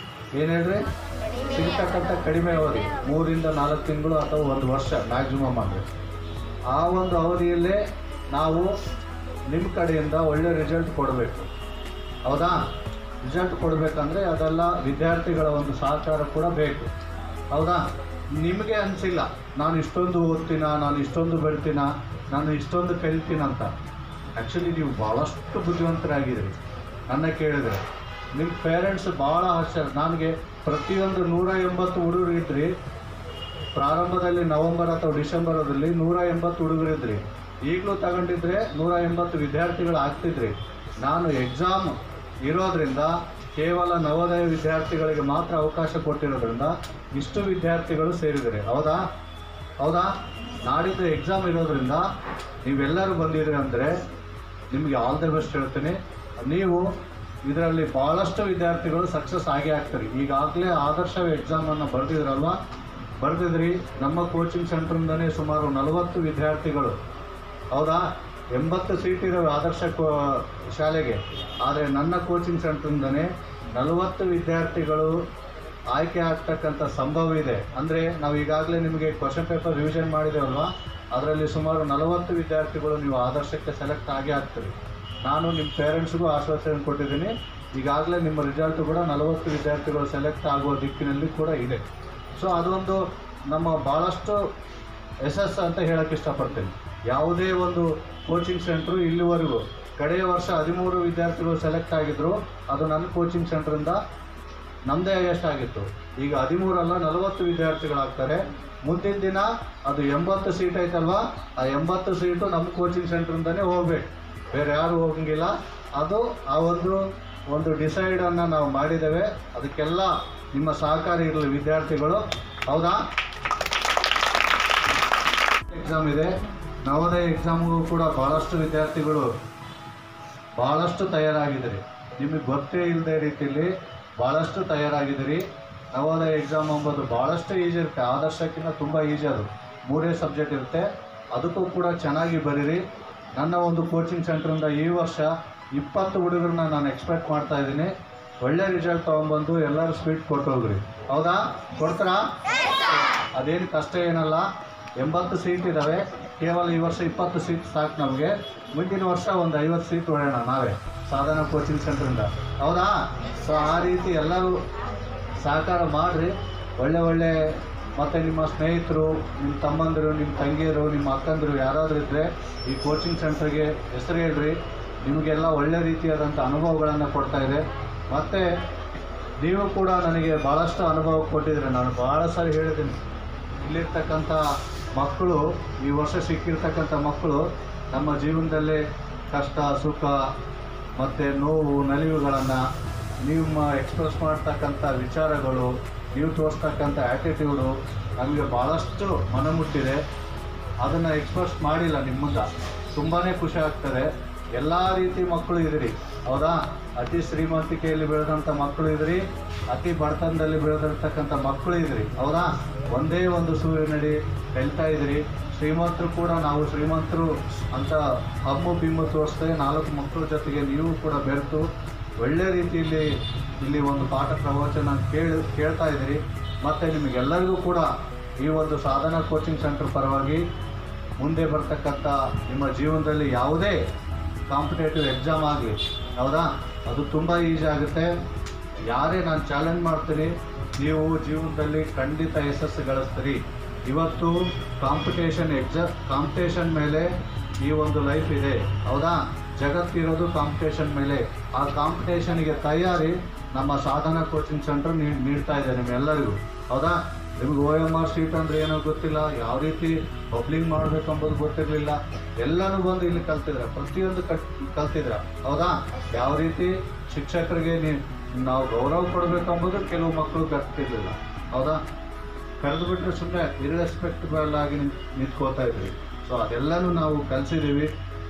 ಏನು ಹೇಳಿದ್ರೆ ಸಿಗತಕ್ಕಂಥ ಕಡಿಮೆ ಅವಧಿ 3 ರಿಂದ 4 ತಿಂಗಳು ಅಥವಾ 1 ವರ್ಷ ಮ್ಯಾಕ್ಸಿಮಮ್ ಅಂದರೆ. ಆ ಒಂದು ಅವಧಿಯಲ್ಲೇ ನಾವು ನಿಮ್ಮ ಕಡೆಯಿಂದ ಒಳ್ಳೆ ರಿಸಲ್ಟ್ ಕೊಡಬೇಕು. ಹೌದಾ? ರಿಸಲ್ಟ್ ಕೊಡಬೇಕಂದ್ರೆ ಅದೆಲ್ಲ ವಿದ್ಯಾರ್ಥಿಗಳ ಒಂದು ಸಹಕಾರ ಕೂಡ ಬೇಕು. ಹೌದಾ? ನಿಮಗೆ ಅನಿಸಿಲ್ಲ ನಾನು ಇಷ್ಟೊಂದು ಓದ್ತೀನ, ನಾನು ಇಷ್ಟೊಂದು ಬೆಳ್ತೀನ, ನಾನು ಇಷ್ಟೊಂದು ಕಲಿತೀನಂತ. ಆ್ಯಕ್ಚುಲಿ ನೀವು ಭಾಳಷ್ಟು ಬುದ್ಧಿವಂತರಾಗಿದ್ದೀರಿ. ನನ್ನ ಕೇಳಿದರೆ ನಿಮ್ಮ ಪೇರೆಂಟ್ಸ್ ಭಾಳ ಆಶ್ಚರ್ಯ. ನನಗೆ ಪ್ರತಿಯೊಂದು 180 ಹುಡುಗರು ಇದ್ರಿ. ಪ್ರಾರಂಭದಲ್ಲಿ ನವಂಬರ್ ಅಥವಾ ಡಿಸೆಂಬರದಲ್ಲಿ 180 ಹುಡುಗರಿದ್ರಿ. ಈಗಲೂ ತಗೊಂಡಿದ್ರೆ 180 ವಿದ್ಯಾರ್ಥಿಗಳು ಆಗ್ತಿದ್ರಿ. ನಾನು ಎಕ್ಸಾಮ್ ಇರೋದ್ರಿಂದ ಕೇವಲ ನವೋದಯ ವಿದ್ಯಾರ್ಥಿಗಳಿಗೆ ಮಾತ್ರ ಅವಕಾಶ ಕೊಟ್ಟಿರೋದ್ರಿಂದ ಇಷ್ಟು ವಿದ್ಯಾರ್ಥಿಗಳು ಸೇರಿದ್ದಾರೆ. ಹೌದಾ? ನಾಡಿದ್ದು ಎಕ್ಸಾಮ್ ಇರೋದ್ರಿಂದ ನೀವೆಲ್ಲರೂ ಬಂದಿದ್ರಿ ಅಂದರೆ ನಿಮಗೆ ಆಲ್ ದಿ ಬೆಸ್ಟ್ ಹೇಳ್ತೀನಿ. ನೀವು ಇದರಲ್ಲಿ ಭಾಳಷ್ಟು ವಿದ್ಯಾರ್ಥಿಗಳು ಸಕ್ಸಸ್ ಆಗೇ ಆಗ್ತಾರೆ. ಈಗಾಗಲೇ ಆದರ್ಶ ಎಕ್ಸಾಮನ್ನು ಬರೆದಿದ್ರಿ. ನಮ್ಮ ಕೋಚಿಂಗ್ ಸೆಂಟ್ರಿಂದನೇ ಸುಮಾರು 40 ವಿದ್ಯಾರ್ಥಿಗಳು. ಹೌದಾ? 80 ಸೀಟ್ ಇದ್ದಾವೆ ಆದರ್ಶ ಶಾಲೆಗೆ. ಆದರೆ ನನ್ನ ಕೋಚಿಂಗ್ ಸೆಂಟ್ರಿಂದನೇ 40 ವಿದ್ಯಾರ್ಥಿಗಳು ಆಯ್ಕೆ ಆಗ್ತಕ್ಕಂಥ ಸಂಭವ ಇದೆ. ಅಂದರೆ ನಾವು ಈಗಾಗಲೇ ನಿಮಗೆ ಕ್ವಶನ್ ಪೇಪರ್ ರಿವಿಷನ್ ಮಾಡಿದ್ದೇವಲ್ವ, ಅದರಲ್ಲಿ ಸುಮಾರು 40 ವಿದ್ಯಾರ್ಥಿಗಳು ನೀವು ಆದರ್ಶಕ್ಕೆ ಸೆಲೆಕ್ಟ್ ಆಗೇ ಆಗ್ತೀರಿ. ನಾನು ನಿಮ್ಮ ಪೇರೆಂಟ್ಸ್ಗೂ ಆಶ್ವಾಸನೆ ಕೊಟ್ಟಿದ್ದೀನಿ. ಈಗಾಗಲೇ ನಿಮ್ಮ ರಿಸಲ್ಟು ಕೂಡ 40 ವಿದ್ಯಾರ್ಥಿಗಳು ಸೆಲೆಕ್ಟ್ ಆಗುವ ದಿಕ್ಕಿನಲ್ಲಿ ಕೂಡ ಇದೆ. ಸೊ ಅದೊಂದು ನಮ್ಮ ಭಾಳಷ್ಟು ಯಶಸ್ಸು ಅಂತ ಹೇಳೋಕ್ಕೆ ಇಷ್ಟಪಡ್ತೀನಿ. ಯಾವುದೇ ಒಂದು ಕೋಚಿಂಗ್ ಸೆಂಟ್ರು ಇಲ್ಲಿವರೆಗೂ ಕಡೆಯ ವರ್ಷ 13 ವಿದ್ಯಾರ್ಥಿಗಳು ಸೆಲೆಕ್ಟ್ ಆಗಿದ್ದರು. ಅದು ನನ್ನ ಕೋಚಿಂಗ್ ಸೆಂಟ್ರಿಂದ ನಮ್ಮದೇ ಎಷ್ಟಾಗಿತ್ತು. ಈಗ 13 ಅಲ್ಲ 40 ವಿದ್ಯಾರ್ಥಿಗಳಾಗ್ತಾರೆ. ಮುಂದಿನ ದಿನ ಅದು 80 ಸೀಟ್ ಐತಲ್ವ, ಆ 80 ಸೀಟು ನಮ್ಮ ಕೋಚಿಂಗ್ ಸೆಂಟ್ರಿಂದನೇ ಹೋಗ್ಬೇಕು, ಬೇರೆ ಯಾರು ಹೋಗಂಗಿಲ್ಲ. ಅದು ಆ ಒಂದು ಡಿಸೈಡನ್ನು ನಾವು ಮಾಡಿದ್ದೇವೆ. ಅದಕ್ಕೆಲ್ಲ ನಿಮ್ಮ ಸಹಕಾರ ಇರಲಿ ವಿದ್ಯಾರ್ಥಿಗಳು. ಹೌದಾ? ಎಕ್ಸಾಮ್ ಇದೆ. ನವೋದಯ ಎಕ್ಸಾಮ್ಗೂ ಕೂಡ ಭಾಳಷ್ಟು ವಿದ್ಯಾರ್ಥಿಗಳು ಭಾಳಷ್ಟು ತಯಾರಾಗಿದ್ದೀರಿ. ನಿಮಗೆ ಗೊತ್ತೇ ಇಲ್ಲದೆ ರೀತಿಯಲ್ಲಿ ಭಾಳಷ್ಟು ತಯಾರಾಗಿದ್ದೀರಿ. ನವೋದಯ ಎಕ್ಸಾಮ್ ಎಂಬುದು ಭಾಳಷ್ಟು ಈಜಿ ಇರುತ್ತೆ. ಆದರ್ಶಕ್ಕಿಂತ ತುಂಬ ಈಜಿ. ಅದು 3 ಸಬ್ಜೆಕ್ಟ್ ಇರುತ್ತೆ. ಅದಕ್ಕೂ ಕೂಡ ಚೆನ್ನಾಗಿ ಬರೀರಿ. ನನ್ನ ಒಂದು ಕೋಚಿಂಗ್ ಸೆಂಟ್ರಿಂದ ಈ ವರ್ಷ 20 ಹುಡುಗರನ್ನ ನಾನು ಎಕ್ಸ್ಪೆಕ್ಟ್ ಮಾಡ್ತಾ ಇದ್ದೀನಿ. ಒಳ್ಳೆ ರಿಸಲ್ಟ್ ತೊಗೊಂಬಂದು ಎಲ್ಲರೂ ಸ್ವೀಟ್ ಕೊಟ್ಟು ಹೋಗ್ರಿ. ಹೌದಾ? ಕೊಡ್ತೀರಾ? ಅದೇನು ಕಷ್ಟ ಏನಲ್ಲ. 80 ಸೀಟ್ ಇದ್ದಾವೆ. ಕೇವಲ ಈ ವರ್ಷ 20 ಸೀಟ್ ಸಾಕು ನಮಗೆ. ಮುಂದಿನ ವರ್ಷ ಒಂದು 50 ಸೀಟ್ ಹೊಡೆಯೋಣ ನಾವೇ ಸಾಧನಾ ಕೋಚಿಂಗ್ ಸೆಂಟ್ರಿಂದ. ಹೌದಾ? ಸೊ ಆ ರೀತಿ ಎಲ್ಲರೂ ಸಹಕಾರ ಮಾಡಿರಿ. ಒಳ್ಳೆ ಮತ್ತು ನಿಮ್ಮ ಸ್ನೇಹಿತರು, ನಿಮ್ಮ ತಮ್ಮಂದಿರು, ನಿಮ್ಮ ತಂಗಿಯರು, ನಿಮ್ಮ ಅಕ್ಕಂದಿರು ಯಾರಾದರೂ ಇದ್ದರೆ ಈ ಕೋಚಿಂಗ್ ಸೆಂಟ್ರಿಗೆ ಹೆಸರು ಹೇಳ್ರಿ. ನಿಮಗೆಲ್ಲ ಒಳ್ಳೆ ರೀತಿಯಾದಂಥ ಅನುಭವಗಳನ್ನು ಕೊಡ್ತಾಯಿದೆ. ಮತ್ತು ನೀವು ಕೂಡ ನನಗೆ ಭಾಳಷ್ಟು ಅನುಭವ ಕೊಟ್ಟಿದ್ದೀರಿ. ನಾನು ಭಾಳ ಸಾರಿ ಹೇಳಿದ್ದೀನಿ, ಇಲ್ಲಿರ್ತಕ್ಕಂಥ ಮಕ್ಕಳು, ಈ ವರ್ಷ ಸಿಕ್ಕಿರ್ತಕ್ಕಂಥ ಮಕ್ಕಳು ನಮ್ಮ ಜೀವನದಲ್ಲಿ ಕಷ್ಟ ಸುಖ ಮತ್ತು ನೋವು ನಲಿವುಗಳನ್ನು ನಿಮ್ಮ ಎಕ್ಸ್ಪ್ರೆಸ್ ಮಾಡ್ತಕ್ಕಂಥ ವಿಚಾರಗಳು, ನೀವು ತೋರಿಸ್ತಕ್ಕಂಥ ಆ್ಯಟಿಟ್ಯೂಡು ನಮಗೆ ಭಾಳಷ್ಟು ಮನಮುಟ್ಟಿದೆ. ಅದನ್ನು ಎಕ್ಸ್ಪ್ರೆಸ್ ಮಾಡಿಲ್ಲ ನಿಮ್ಮ ಮುಂದೆ. ತುಂಬಾ ಖುಷಿ ಆಗ್ತದೆ. ಎಲ್ಲ ರೀತಿ ಮಕ್ಕಳು ಇದ್ದೀರಿ. ಹೌದಾ? ಅತಿ ಶ್ರೀಮಂತಿಕೆಯಲ್ಲಿ ಬೆಳೆದಂಥ ಮಕ್ಕಳು ಇದ್ದೀರಿ, ಅತಿ ಬಡತನದಲ್ಲಿ ಬೆಳೆದಿರ್ತಕ್ಕಂಥ ಮಕ್ಕಳು ಇದ್ದೀರಿ. ಹೌದಾ? ಒಂದೇ ಒಂದು ಸೂರ್ಯನಡಿ ಕಲಿತಾ ಇದ್ದೀರಿ. ಶ್ರೀಮಂತರು ಕೂಡ ನಾವು ಶ್ರೀಮಂತರು ಅಂತ ಹಮ್ಮು ಬಿಮ್ಮು ತೋರಿಸ್ತೇವೆ. 4 ಮಕ್ಕಳ ಜೊತೆಗೆ ನೀವು ಕೂಡ ಬೆರೆತು ಒಳ್ಳೆ ರೀತಿಯಲ್ಲಿ ಇಲ್ಲಿ ಒಂದು ಪಾಠ ಪ್ರವಚನ ಕೇಳ್ತಾ ಇದ್ದೀರಿ. ಮತ್ತು ನಿಮಗೆಲ್ಲರಿಗೂ ಕೂಡ ಈ ಒಂದು ಸಾಧನಾ ಕೋಚಿಂಗ್ ಸೆಂಟರ್ ಪರವಾಗಿ ಮುಂದೆ ಬರ್ತಕ್ಕಂಥ ನಿಮ್ಮ ಜೀವನದಲ್ಲಿ ಯಾವುದೇ ಕಾಂಪಿಟೇಟಿವ್ ಎಕ್ಸಾಮ್ ಆಗಲಿ, ಹೌದಾ, ಅದು ತುಂಬ ಈಸಿ ಆಗುತ್ತೆ. ಯಾರೇ ನಾನು ಚಾಲೆಂಜ್ ಮಾಡ್ತೀನಿ, ನೀವು ಜೀವನದಲ್ಲಿ ಖಂಡಿತ ಯಶಸ್ಸು ಗಳಿಸ್ತೀರಿ. ಇವತ್ತು ಕಾಂಪಿಟೇಷನ್ ಮೇಲೆ ಈ ಒಂದು ಲೈಫ್ ಇದೆ. ಹೌದಾ? ಜಗತ್ತಿರೋದು ಕಾಂಪಿಟೇಷನ್ ಮೇಲೆ. ಆ ಕಾಂಪಿಟೇಷನ್ಗೆ ತಯಾರಿ ನಮ್ಮ ಸಾಧನಾ ಕೋಚಿಂಗ್ ಸೆಂಟರ್ ನೀಡ್ತಾ ಇದೆ ನಿಮ್ಮೆಲ್ಲರಿಗೂ. ಹೌದಾ? ನಿಮ್ಗೆ OMR ಶೀಟ್ ಅಂದರೆ ಏನೋ ಗೊತ್ತಿಲ್ಲ, ಯಾವ ರೀತಿ ಪಬ್ಲಿಂಗ್ ಮಾಡಬೇಕು ಅಂಬೋದು ಗೊತ್ತಿರಲಿಲ್ಲ. ಎಲ್ಲನೂ ಬಂದು ಇಲ್ಲಿ ಕಲ್ತಿದ್ರ, ಪ್ರತಿಯೊಂದು ಕಲ್ತಿದ್ರ. ಹೌದಾ? ಯಾವ ರೀತಿ ಶಿಕ್ಷಕರಿಗೆ ನಾವು ಗೌರವ ಕೊಡಬೇಕು ಅಂಬೋದು ಕೆಲವು ಮಕ್ಕಳು ಕಲ್ತಿರ್ಲಿಲ್ಲ. ಹೌದಾ? ಕರೆದುಬಿಟ್ರೆ ಸುಮ್ಮನೆ ಇರ್ರೆಸ್ಪೆಕ್ಟಬಲ್ ಆಗಿ ನಿಂತ್ಕೋತಾ ಇದ್ರಿ. ಸೊ ಅದೆಲ್ಲನೂ ನಾವು ಕಲಿಸಿದ್ದೀವಿ.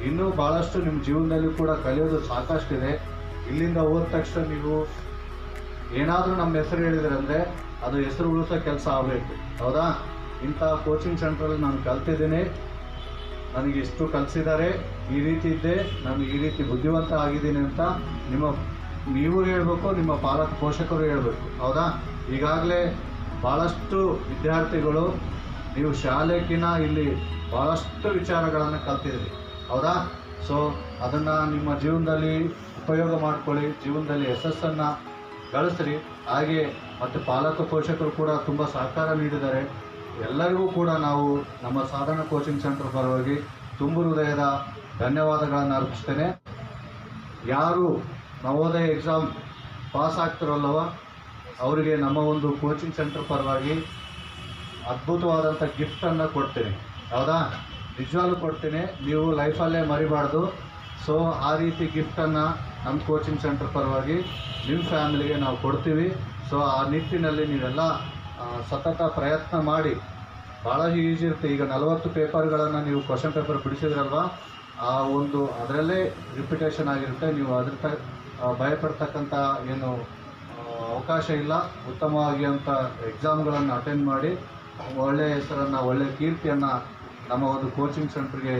ಇನ್ನೂ ಭಾಳಷ್ಟು ನಿಮ್ಮ ಜೀವನದಲ್ಲಿ ಕೂಡ ಕಲಿಯೋದು ಸಾಕಷ್ಟಿದೆ. ಇಲ್ಲಿಂದ ಹೋದ ತಕ್ಷಣ ನೀವು ಏನಾದರೂ ನಮ್ಮ ಹೆಸರು ಹೇಳಿದ್ರಂದರೆ ಅದು ಹೆಸರು ಉಳಿಸೋ ಕೆಲಸ ಆಗಬೇಕು. ಹೌದಾ? ಇಂಥ ಕೋಚಿಂಗ್ ಸೆಂಟ್ರಲ್ಲಿ ನಾನು ಕಲ್ತಿದ್ದೀನಿ, ನನಗೆ ಇಷ್ಟು ಕಲಿಸಿದ್ದಾರೆ, ಈ ರೀತಿ ಇದ್ದೆ, ನಾನು ಈ ರೀತಿ ಬುದ್ಧಿವಂತ ಆಗಿದ್ದೀನಿ ಅಂತ ನೀವು ಹೇಳಬೇಕು, ನಿಮ್ಮ ಪಾಲಕ ಪೋಷಕರು ಹೇಳಬೇಕು. ಹೌದಾ? ಈಗಾಗಲೇ ಭಾಳಷ್ಟು ವಿದ್ಯಾರ್ಥಿಗಳು ನೀವು ಶಾಲೆಗಿನ ಇಲ್ಲಿ ಭಾಳಷ್ಟು ವಿಚಾರಗಳನ್ನು ಕಲ್ತಿದ್ದೀರಿ. ಹೌದಾ? ಸೊ ಅದನ್ನು ನಿಮ್ಮ ಜೀವನದಲ್ಲಿ ಉಪಯೋಗ ಮಾಡ್ಕೊಳ್ಳಿ, ಜೀವನದಲ್ಲಿ ಯಶಸ್ಸನ್ನು ಗಳಿಸ್ರಿ. ಹಾಗೆ ಮತ್ತು ಪಾಲಕ ಪೋಷಕರು ಕೂಡ ತುಂಬ ಸಹಕಾರ ನೀಡಿದ್ದಾರೆ. ಎಲ್ಲರಿಗೂ ಕೂಡ ನಾವು ನಮ್ಮ ಸಾಧನ ಕೋಚಿಂಗ್ ಸೆಂಟರ್ ಪರವಾಗಿ ತುಂಬು ಹೃದಯದ ಧನ್ಯವಾದಗಳನ್ನು ಅರ್ಪಿಸ್ತೇನೆ. ಯಾರು ನವೋದಯ ಎಕ್ಸಾಮ್ ಪಾಸ್ ಆಗ್ತಿರಲ್ಲವ ಅವರಿಗೆ ನಮ್ಮ ಒಂದು ಕೋಚಿಂಗ್ ಸೆಂಟರ್ ಪರವಾಗಿ ಅದ್ಭುತವಾದಂಥ ಗಿಫ್ಟನ್ನು ಕೊಡ್ತೀನಿ. ಹೌದಾ? ನಿಜವಾಗ್ಲೂ ಕೊಡ್ತೀನಿ, ನೀವು ಲೈಫಲ್ಲೇ ಮರಿಬಾರ್ದು. ಸೊ ಆ ರೀತಿ ಗಿಫ್ಟನ್ನು ನಮ್ಮ ಕೋಚಿಂಗ್ ಸೆಂಟರ್ ಪರವಾಗಿ ನಿಮ್ಮ ಫ್ಯಾಮಿಲಿಗೆ ನಾವು ಕೊಡ್ತೀವಿ. ಸೊ ಆ ನಿಟ್ಟಿನಲ್ಲಿ ನೀವೆಲ್ಲ ಸತತ ಪ್ರಯತ್ನ ಮಾಡಿ. ಭಾಳ ಈಸಿ ಇರುತ್ತೆ. ಈಗ 40 ಪೇಪರ್ಗಳನ್ನು ನೀವು ಕ್ವಶನ್ ಪೇಪರ್ ಬಿಡಿಸಿದ್ರಲ್ವ, ಆ ಒಂದು ಅದರಲ್ಲೇ ರಿಪಿಟೇಷನ್ ಆಗಿರುತ್ತೆ. ನೀವು ಅದ್ರ ಭಯಪಡ್ತಕ್ಕಂಥ ಏನು ಅವಕಾಶ ಇಲ್ಲ. ಉತ್ತಮವಾಗಿ ಅಂತ ಎಕ್ಸಾಮ್ಗಳನ್ನು ಅಟೆಂಡ್ ಮಾಡಿ ಒಳ್ಳೆಯ ಹೆಸರನ್ನು, ಒಳ್ಳೆಯ ಕೀರ್ತಿಯನ್ನು ನಮ್ಮ ಒಂದು ಕೋಚಿಂಗ್ ಸೆಂಟ್ರಿಗೆ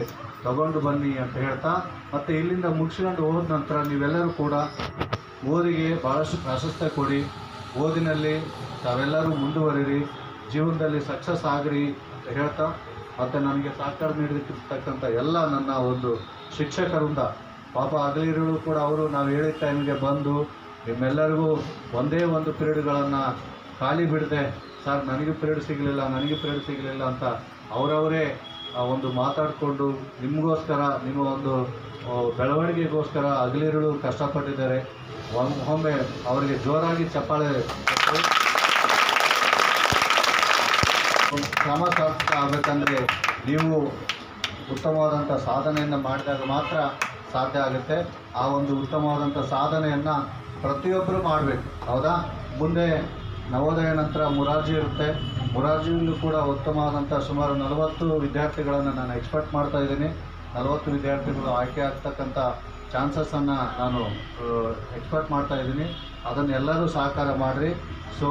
ತಗೊಂಡು ಬನ್ನಿ ಅಂತ ಹೇಳ್ತಾ, ಮತ್ತು ಇಲ್ಲಿಂದ ಮುಗಿಸ್ಕೊಂಡು ಹೋದ ನಂತರ ನೀವೆಲ್ಲರೂ ಕೂಡ ಓದಿಗೆ ಭಾಳಷ್ಟು ಪ್ರಾಶಸ್ತ್ಯ ಕೊಡಿ. ಓದಿನಲ್ಲಿ ತಾವೆಲ್ಲರೂ ಮುಂದುವರಿರಿ, ಜೀವನದಲ್ಲಿ ಸಕ್ಸಸ್ ಆಗಿರಿ ಅಂತ ಹೇಳ್ತಾ, ಮತ್ತು ನನಗೆ ಸಹಕಾರ ನೀಡಿರ್ತಕ್ಕಂಥ ಎಲ್ಲ ನನ್ನ ಒಂದು ಶಿಕ್ಷಕರಿಂದ, ಪಾಪ ಹಗಲಿರುಳು ಕೂಡ ಅವರು ನಾವು ಹೇಳಿದ ಟೈಮಿಗೆ ಬಂದು ನಿಮ್ಮೆಲ್ಲರಿಗೂ ಒಂದೇ ಒಂದು ಪಿರಿಯಡ್ಗಳನ್ನು ಖಾಲಿ ಬಿಡದೆ, ಸರ್ ನನಗೆ ಪಿರಿಯಡ್ ಸಿಗಲಿಲ್ಲ ಅಂತ ಅವರವರೇ ಒಂದು ಮಾತಾಡಿಕೊಂಡು ನಿಮಗೋಸ್ಕರ, ನಿಮ್ಮ ಒಂದು ಬೆಳವಣಿಗೆಗೋಸ್ಕರ ಹಗಲಿರುಳು ಕಷ್ಟಪಟ್ಟಿದ್ದಾರೆ. ಒಮ್ಮೆ ಅವರಿಗೆ ಜೋರಾಗಿ ಚಪ್ಪಾಳೆ ಕ್ರಮ ಸಾಧಿಸ್ತಾ ಆಗಬೇಕಂದ್ರೆ ನೀವು ಉತ್ತಮವಾದಂಥ ಸಾಧನೆಯನ್ನು ಮಾಡಿದಾಗ ಮಾತ್ರ ಸಾಧ್ಯ ಆಗುತ್ತೆ. ಆ ಒಂದು ಉತ್ತಮವಾದಂಥ ಸಾಧನೆಯನ್ನು ಪ್ರತಿಯೊಬ್ಬರು ಮಾಡಬೇಕು. ಹೌದಾ? ಮುಂದೆ ನವೋದಯ ನಂತರ ಮುರಾರ್ಜಿ ಇರುತ್ತೆ. ಮುರಾರ್ಜಿಯಲ್ಲೂ ಕೂಡ ಉತ್ತಮವಾದಂಥ ಸುಮಾರು 40 ವಿದ್ಯಾರ್ಥಿಗಳನ್ನು ನಾನು ಎಕ್ಸ್ಪೆಕ್ಟ್ ಮಾಡ್ತಾ ಇದ್ದೀನಿ. 40 ವಿದ್ಯಾರ್ಥಿಗಳು ಆಯ್ಕೆ ಆಗ್ತಕ್ಕಂಥ ಚಾನ್ಸಸ್ಸನ್ನು ನಾನು ಎಕ್ಸ್ಪೆಕ್ಟ್ ಮಾಡ್ತಾ ಇದ್ದೀನಿ. ಅದನ್ನೆಲ್ಲರೂ ಸಹಕಾರ ಮಾಡಿರಿ. ಸೊ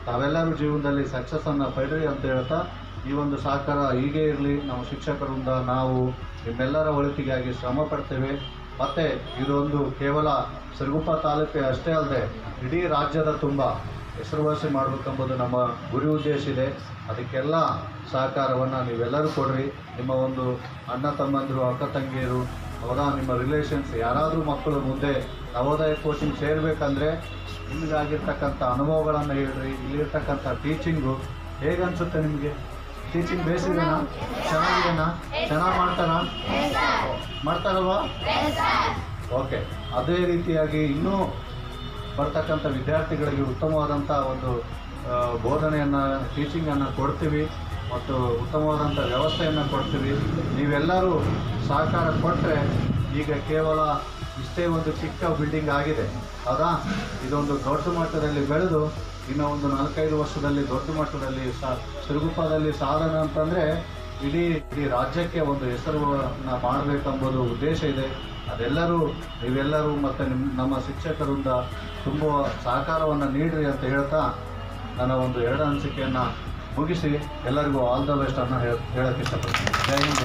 ತಾವೆಲ್ಲರೂ ಜೀವನದಲ್ಲಿ ಸಕ್ಸಸ್ಸನ್ನು ಪಡೆಯಿರಿ ಅಂತ ಹೇಳ್ತಾ, ಈ ಒಂದು ಸಹಕಾರ ಹೀಗೆ ಇರಲಿ. ನಮ್ಮ ಶಿಕ್ಷಕರಿಂದ ನಾವು ನಿಮ್ಮೆಲ್ಲರ ಒಳಿತಿಗಾಗಿ ಶ್ರಮ ಪಡ್ತೇವೆ. ಮತ್ತು ಇದೊಂದು ಕೇವಲ ಸಿರುಗುಪ್ಪ ತಾಲೂಕೆ ಅಷ್ಟೇ ಅಲ್ಲದೆ ಇಡೀ ರಾಜ್ಯದ ತುಂಬ ಹೆಸರುವಾಸಿ ಮಾಡಬೇಕೆಂಬುದು ನಮ್ಮ ಗುರಿ ಉದ್ದೇಶ ಇದೆ. ಅದಕ್ಕೆಲ್ಲ ಸಹಕಾರವನ್ನು ನೀವೆಲ್ಲರೂ ಕೊಡ್ರಿ. ನಿಮ್ಮ ಒಂದು ಅಣ್ಣ ತಮ್ಮಂದಿರು, ಅಕ್ಕ ತಂಗಿಯರು, ಹೌದಾ, ನಿಮ್ಮ ರಿಲೇಷನ್ಸ್ ಯಾರಾದರೂ ಮಕ್ಕಳು ಮುಂದೆ ನವೋದಯ ಕೋಚಿಂಗ್ ಸೇರಬೇಕಂದ್ರೆ ನಿಮಗಾಗಿರ್ತಕ್ಕಂಥ ಅನುಭವಗಳನ್ನು ಹೇಳ್ರಿ. ಇಲ್ಲಿರ್ತಕ್ಕಂಥ ಟೀಚಿಂಗು ಹೇಗನ್ಸುತ್ತೆ ನಿಮಗೆ? ಟೀಚಿಂಗ್ ಬೇಸಿದೆನಾ? ಚೆನ್ನಾಗಿದೆನಾ? ಚೆನ್ನಾಗಿ ಮಾಡ್ತಾರಲ್ವಾ? ಓಕೆ. ಅದೇ ರೀತಿಯಾಗಿ ಇನ್ನೂ ಬರ್ತಕ್ಕಂಥ ವಿದ್ಯಾರ್ಥಿಗಳಿಗೆ ಉತ್ತಮವಾದಂಥ ಒಂದು ಬೋಧನೆಯನ್ನು, ಟೀಚಿಂಗನ್ನು ಕೊಡ್ತೀವಿ ಮತ್ತು ಉತ್ತಮವಾದಂಥ ವ್ಯವಸ್ಥೆಯನ್ನು ಕೊಡ್ತೀವಿ. ನೀವೆಲ್ಲರೂ ಸಹಕಾರ ಕೊಟ್ಟರೆ, ಈಗ ಕೇವಲ ಇಷ್ಟೇ ಒಂದು ಚಿಕ್ಕ ಬಿಲ್ಡಿಂಗ್ ಆಗಿದೆ, ಹೌದಾ? ಇದೊಂದು ದೊಡ್ಡ ಮಟ್ಟದಲ್ಲಿ ಬೆಳೆದು ಇನ್ನೂ ಒಂದು 4-5 ವರ್ಷದಲ್ಲಿ ದೊಡ್ಡ ಮಟ್ಟದಲ್ಲಿ ಸಿರುಗುಪ್ಪದಲ್ಲಿ ಸಾಧನೆ ಅಂತಂದರೆ ಇಡೀ ರಾಜ್ಯಕ್ಕೆ ಒಂದು ಹೆಸರನ್ನು ಮಾಡಬೇಕೆಂಬುದು ಉದ್ದೇಶ ಇದೆ. ನೀವೆಲ್ಲರೂ ಮತ್ತು ನಮ್ಮ ಶಿಕ್ಷಕರಿಂದ ತುಂಬ ಸಹಕಾರವನ್ನು ನೀಡಿರಿ ಅಂತ ಹೇಳ್ತಾ ನನ್ನ ಒಂದು 2 ಅನಿಸಿಕೆಯನ್ನು ಮುಗಿಸಿ ಎಲ್ಲರಿಗೂ ಆಲ್ ದ ಬೆಸ್ಟ್ ಅನ್ನು ಹೇಳೋಕ್ಕೆ ಇಷ್ಟಪಡ್ತೀನಿ. ಜೈ ಹಿಂದ್.